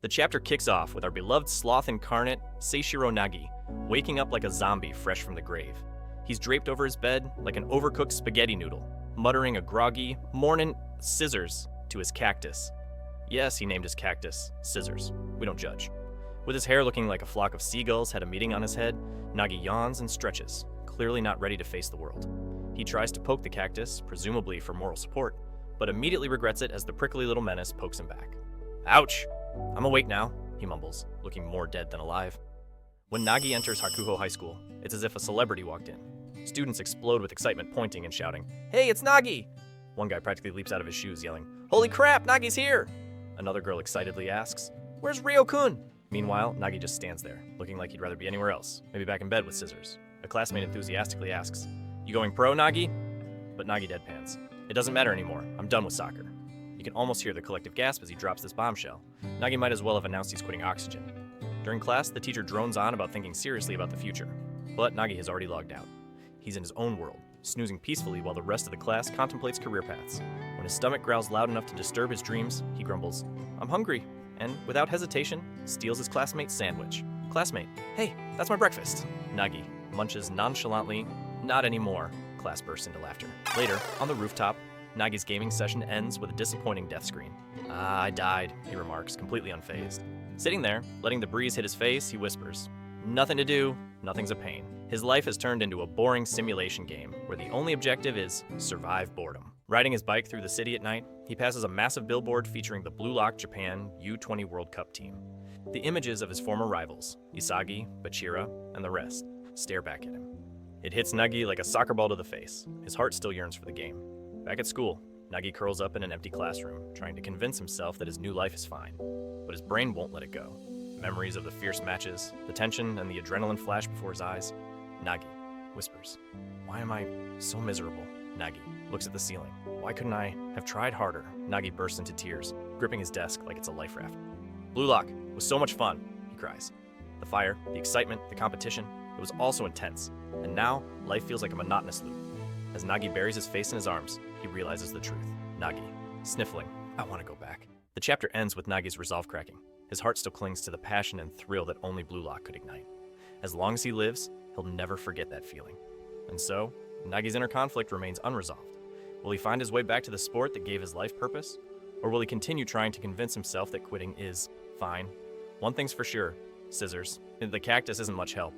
The chapter kicks off with our beloved sloth incarnate, Seishiro Nagi, waking up like a zombie fresh from the grave. He's draped over his bed like an overcooked spaghetti noodle, muttering a groggy, "Mornin' scissors" to his cactus. Yes, he named his cactus Scissors. We don't judge. With his hair looking like a flock of seagulls had a meeting on his head, Nagi yawns and stretches, clearly not ready to face the world. He tries to poke the cactus, presumably for moral support, but immediately regrets it as the prickly little menace pokes him back. "Ouch! I'm awake now," he mumbles, looking more dead than alive. When Nagi enters Hakuho High School, it's as if a celebrity walked in. Students explode with excitement, pointing and shouting, "Hey, it's Nagi!" One guy practically leaps out of his shoes, yelling, "Holy crap, Nagi's here!" Another girl excitedly asks, "Where's Ryo-kun?" Meanwhile, Nagi just stands there, looking like he'd rather be anywhere else, maybe back in bed with Scissors. A classmate enthusiastically asks, "You going pro, Nagi?" But Nagi deadpans. "It doesn't matter anymore. I'm done with soccer." You can almost hear the collective gasp as he drops this bombshell. Nagi might as well have announced he's quitting oxygen. During class, the teacher drones on about thinking seriously about the future. But Nagi has already logged out. He's in his own world, snoozing peacefully while the rest of the class contemplates career paths. When his stomach growls loud enough to disturb his dreams, he grumbles, "I'm hungry," and, without hesitation, steals his classmate's sandwich. "Classmate, hey, that's my breakfast." Nagi munches nonchalantly. "Not anymore." Class bursts into laughter. Later, on the rooftop, Nagi's gaming session ends with a disappointing death screen. "Ah, I died," he remarks, completely unfazed. Sitting there, letting the breeze hit his face, he whispers, "Nothing to do, nothing's a pain." His life has turned into a boring simulation game where the only objective is survive boredom. Riding his bike through the city at night, he passes a massive billboard featuring the Blue Lock Japan U20 World Cup team. The images of his former rivals, Isagi, Bachira, and the rest, stare back at him. It hits Nagi like a soccer ball to the face. His heart still yearns for the game. Back at school, Nagi curls up in an empty classroom, trying to convince himself that his new life is fine. But his brain won't let it go. Memories of the fierce matches, the tension, and the adrenaline flash before his eyes. Nagi whispers, "Why am I so miserable?" Nagi looks at the ceiling. "Why couldn't I have tried harder?" Nagi bursts into tears, gripping his desk like it's a life raft. "Blue Lock was so much fun," he cries. The fire, the excitement, the competition, it was all so intense. And now, life feels like a monotonous loop. As Nagi buries his face in his arms, he realizes the truth. Nagi, sniffling, "I want to go back." The chapter ends with Nagi's resolve cracking. His heart still clings to the passion and thrill that only Blue Lock could ignite. As long as he lives, he'll never forget that feeling. And so, Nagi's inner conflict remains unresolved. Will he find his way back to the sport that gave his life purpose? Or will he continue trying to convince himself that quitting is fine? One thing's for sure, Scissors, the cactus isn't much help.